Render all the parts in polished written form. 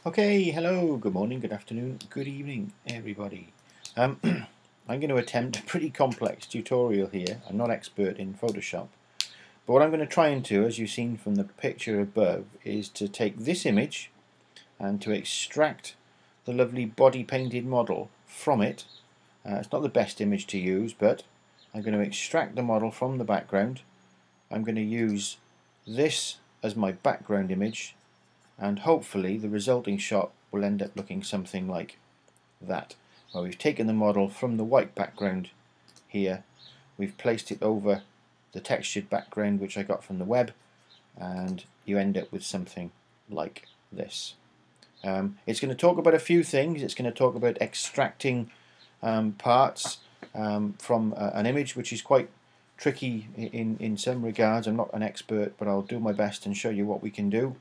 Okay, hello, good morning, good afternoon, good evening, everybody. I'm going to attempt a pretty complex tutorial here. I'm not expert in Photoshop, but what I'm going to try and do, as you've seen from the picture above, is to take this image and to extract the lovely body painted model from it. It's not the best image to use, but I'm going to extract the model from the background. I'm going to use this as my background image, and hopefully the resulting shot will end up looking something like that. Well, we've taken the model from the white background here, we've placed it over the textured background which I got from the web, and you end up with something like this. It's going to talk about a few things. It's going to talk about extracting parts from an image, which is quite tricky in some regards. I'm not an expert, but I'll do my best and show you what we can do.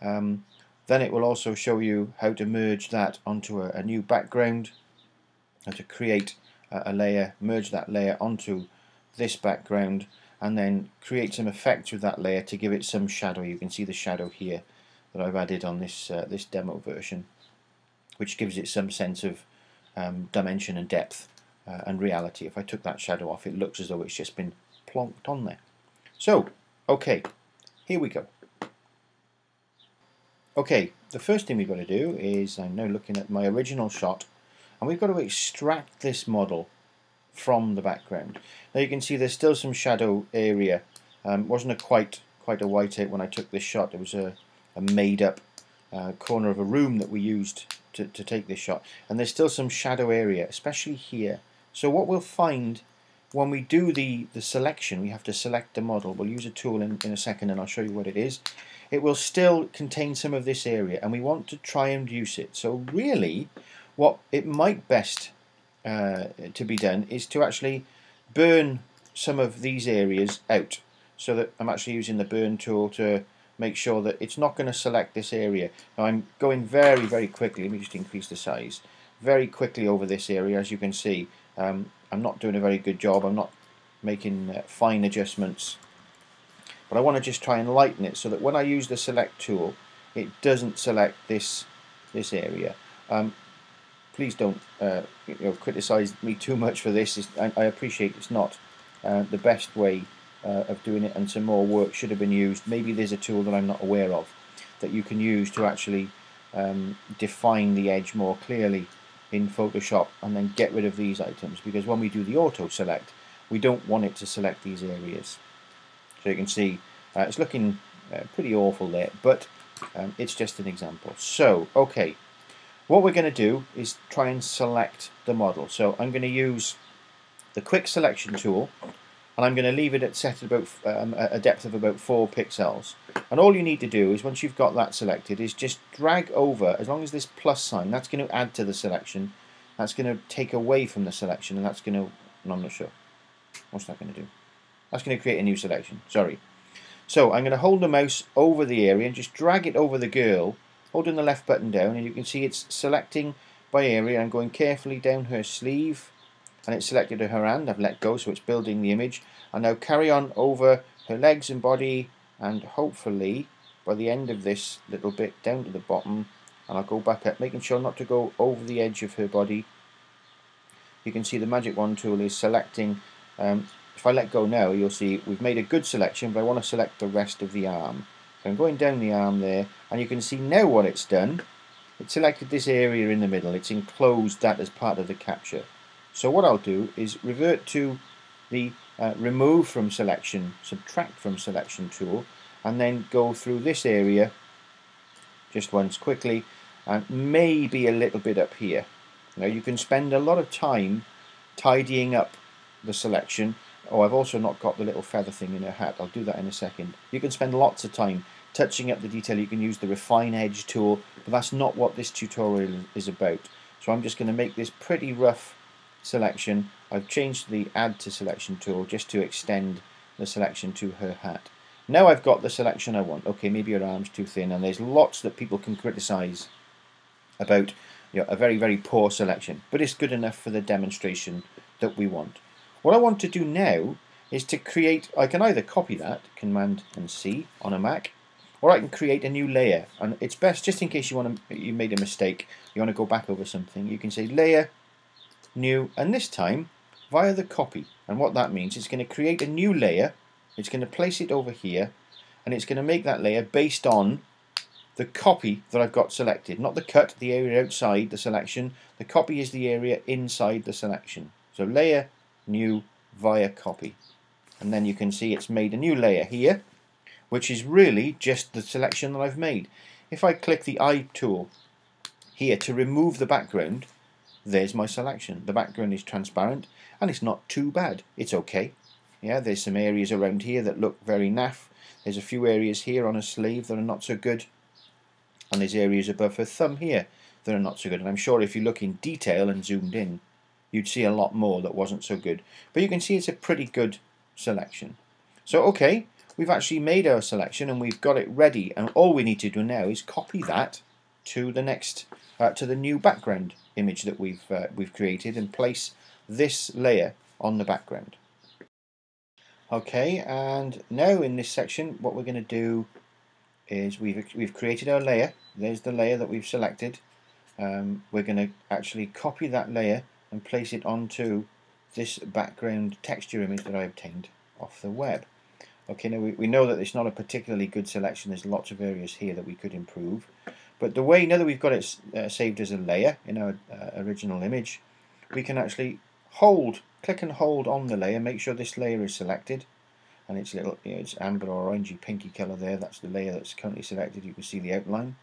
Then it will also show you how to merge that onto a new background, how to create a layer, merge that layer onto this background, and then create some effects with that layer to give it some shadow. You can see the shadow here that I've added on this this demo version, which gives it some sense of dimension and depth and reality. If I took that shadow off, it looks as though it's just been plonked on there. So, okay, here we go. Okay, the first thing we've got to do is, I'm now looking at my original shot, and we've got to extract this model from the background. Now you can see there's still some shadow area. Wasn't quite a whiteout when I took this shot. It was a made up corner of a room that we used to take this shot, and there's still some shadow area, especially here. So what we'll find when we do the selection, we have to select the model. We'll use a tool in a second and I'll show you what it is. It will still contain some of this area, and we want to try and reduce it. So really what it might best to be done is to actually burn some of these areas out, so that I'm actually using the burn tool to make sure that it's not going to select this area. Now I'm going very quickly. Let me just increase the size very quickly over this area. As you can see, I'm not doing a very good job. I'm not making fine adjustments, but I want to just try and lighten it so that when I use the select tool, it doesn't select this area. Please don't criticize me too much for this. I appreciate it's not the best way of doing it, and some more work should have been used. Maybe there's a tool that I'm not aware of that you can use to actually define the edge more clearly in Photoshop, and then get rid of these items, because when we do the auto select, we don't want it to select these areas. So you can see it's looking pretty awful there, but it's just an example. So okay, what we're going to do is try and select the model. So I'm going to use the quick selection tool, and I'm going to leave it at set at about a depth of about 4 pixels. And all you need to do is, once you've got that selected, is just drag over, as long as this plus sign, that's going to add to the selection, that's going to take away from the selection, and that's going to, no, I'm not sure, what's that going to do? That's going to create a new selection, sorry. So I'm going to hold the mouse over the area and just drag it over the girl, holding the left button down, and you can see it's selecting by area. I'm going carefully down her sleeve, and it's selected her hand. I've let go, so it's building the image. And now carry on over her legs and body, and hopefully by the end of this little bit down to the bottom, and I'll go back up, making sure not to go over the edge of her body. You can see the magic wand tool is selecting. If I let go now, you'll see we've made a good selection, but I want to select the rest of the arm. So I'm going down the arm there, and you can see now what it's done. It selected this area in the middle. It's enclosed that as part of the capture. So what I'll do is revert to the remove from selection, subtract from selection tool, and then go through this area just once quickly, and maybe a little bit up here. Now you can spend a lot of time tidying up the selection. Oh, I've also not got the little feather thing in her hat. I'll do that in a second. You can spend lots of time touching up the detail. You can use the refine edge tool, but that's not what this tutorial is about. So I'm just going to make this pretty rough selection. I've changed the add to selection tool just to extend the selection to her hat. Now I've got the selection I want. Okay, maybe her arm's too thin, and there's lots that people can criticize about a very poor selection, but it's good enough for the demonstration that we want. What I want to do now is to create, I can either copy that, Command and C on a Mac, or I can create a new layer. And it's best, just in case you made a mistake, you want to go back over something, you can say layer, new, and this time via the copy. And what that means, it's going to create a new layer, it's going to place it over here, and it's going to make that layer based on the copy that I've got selected, not the cut, the area outside the selection. The copy is the area inside the selection. So layer, new, via copy. And then you can see it's made a new layer here, which is really just the selection that I've made. If I click the eye tool here to remove the background, there's my selection. The background is transparent and it's not too bad. It's okay. Yeah, there's some areas around here that look very naff. There's a few areas here on a sleeve that are not so good. And there's areas above her thumb here that are not so good. And I'm sure if you look in detail and zoomed in, you'd see a lot more that wasn't so good. But you can see it's a pretty good selection. So okay, we've actually made our selection and we've got it ready. And all we need to do now is copy that to the next, to the new background image that we've created, and place this layer on the background. Okay, and now in this section, what we're going to do is we've created our layer. There's the layer that we've selected. We're going to actually copy that layer and place it onto this background texture image that I obtained off the web. Okay, now we know that it's not a particularly good selection. There's lots of areas here that we could improve. But the way, now that we've got it saved as a layer in our original image, we can actually click and hold on the layer, make sure this layer is selected. And it's little, it's amber or orangey pinky colour there. That's the layer that's currently selected. You can see the outline.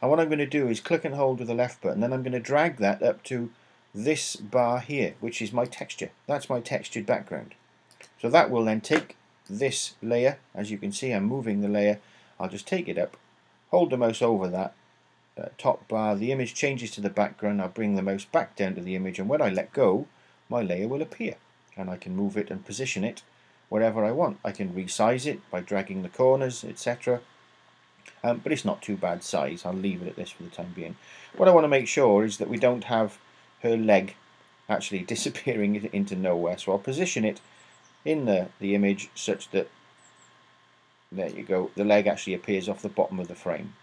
And what I'm going to do is click and hold with the left button, then I'm going to drag that up to this bar here, which is my texture. That's my textured background. So that will then take this layer. As you can see, I'm moving the layer. I'll just take it up, hold the mouse over that top bar. The image changes to the background. I'll bring the mouse back down to the image, and when I let go, my layer will appear, and I can move it and position it wherever I want. I can resize it by dragging the corners, etc. But it's not too bad size. I'll leave it at this for the time being. What I want to make sure is that we don't have her leg actually disappearing into nowhere. So I'll position it in the image such that, there you go, the leg actually appears off the bottom of the frame.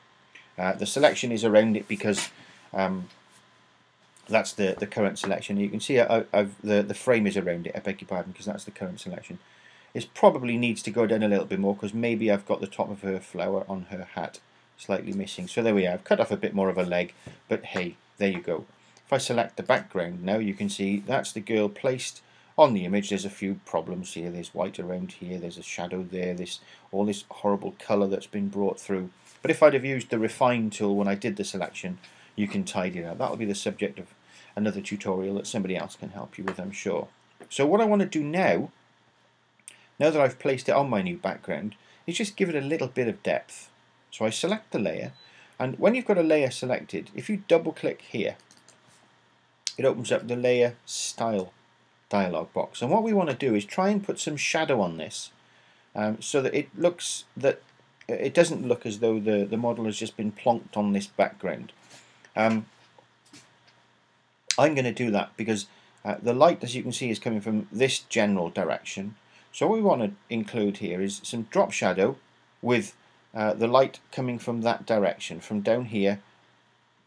The selection is around it because that's the current selection. You can see the frame is around it, I beg your pardon, because that's the current selection. It probably needs to go down a little bit more because maybe I've got the top of her flower on her hat slightly missing. So there we are. I've cut off a bit more of a leg, but hey, there you go. If I select the background now, you can see that's the girl placed on the image. There's a few problems here. There's white around here. There's a shadow there. All this horrible colour that's been brought through. But if I'd have used the refine tool when I did the selection, you can tidy it out. That'll be the subject of another tutorial that somebody else can help you with, I'm sure. So what I want to do now that I've placed it on my new background, is just give it a little bit of depth. So I select the layer, and when you've got a layer selected, if you double click here, it opens up the layer style dialog box. And what we want to do is try and put some shadow on this, so that it doesn't look as though the model has just been plonked on this background. I'm going to do that because the light, as you can see, is coming from this general direction. So what we want to include here is some drop shadow with the light coming from that direction, from down here,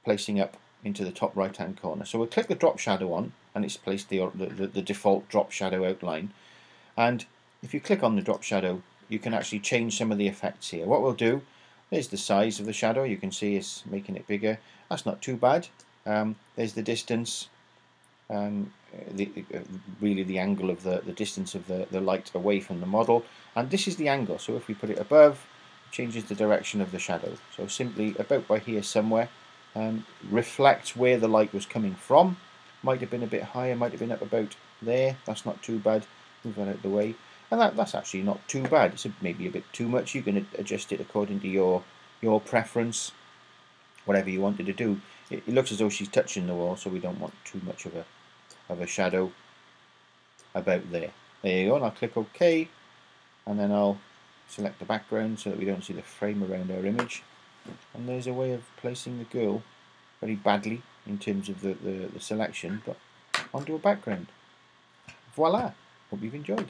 placing up into the top right hand corner. So we'll click the drop shadow on, and it's placed the default drop shadow outline. And if you click on the drop shadow, you can actually change some of the effects here. What we'll do, there's the size of the shadow. You can see it's making it bigger. That's not too bad. There's the distance. Really the angle of the distance of the light away from the model, and this is the angle. So if we put it above, it changes the direction of the shadow. So simply about by here somewhere, reflects where the light was coming from. Might have been a bit higher, might have been up about there. That's not too bad. Move that out of the way, and that's actually not too bad. It's maybe a bit too much. You can adjust it according to your preference, whatever you wanted to do. It looks as though she's touching the wall, so we don't want too much of a shadow about there. There you go, and I'll click OK, and then I'll select the background so that we don't see the frame around our image. And there's a way of placing the girl very badly in terms of the selection, but onto a background. Voila! Hope you've enjoyed.